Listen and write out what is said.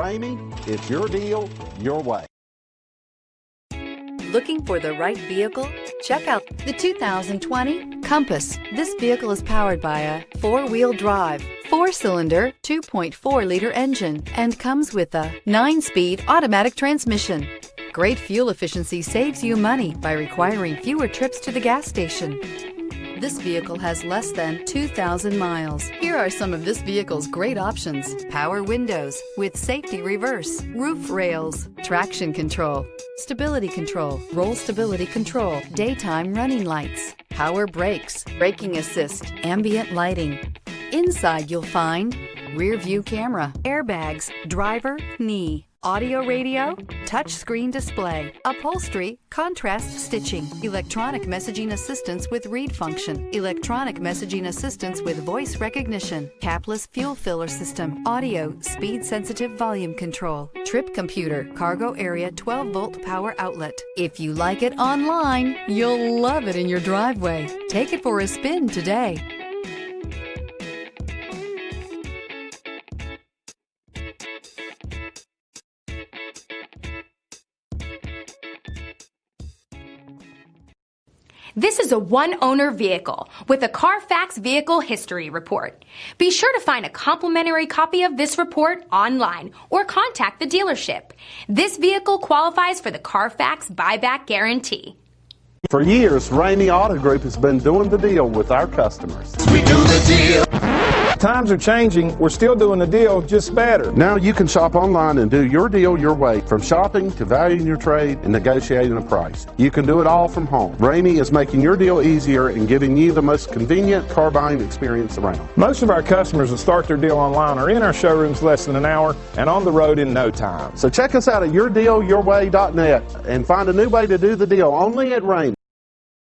Ramey, it's your deal, your way. Looking for the right vehicle? Check out the 2020 Compass. This vehicle is powered by a 4-wheel drive, 4-cylinder, 2.4-liter engine, and comes with a 9-speed automatic transmission. Great fuel efficiency saves you money by requiring fewer trips to the gas station. This vehicle has less than 2,000 miles. Here are some of this vehicle's great options: power windows with safety reverse, roof rails, traction control, stability control, roll stability control, daytime running lights, power brakes, braking assist, ambient lighting. Inside you'll find rear view camera, airbags, driver, knee, audio radio, touchscreen display, upholstery, contrast stitching, electronic messaging assistance with read function, electronic messaging assistance with voice recognition, capless fuel filler system, audio, speed-sensitive volume control, trip computer, cargo area 12-volt power outlet. If you like it online, you'll love it in your driveway. Take it for a spin today. This is a one-owner vehicle with a Carfax Vehicle History Report. Be sure to find a complimentary copy of this report online or contact the dealership. This vehicle qualifies for the Carfax Buyback Guarantee. For years, Ramey Auto Group has been doing the deal with our customers. We do the deal. Times are changing. We're still doing the deal, just better. Now you can shop online and do your deal your way, from shopping to valuing your trade and negotiating a price. You can do it all from home. Ramey is making your deal easier and giving you the most convenient car buying experience around. Most of our customers that start their deal online are in our showrooms less than an hour and on the road in no time. So check us out at yourdealyourway.net and find a new way to do the deal only at Ramey.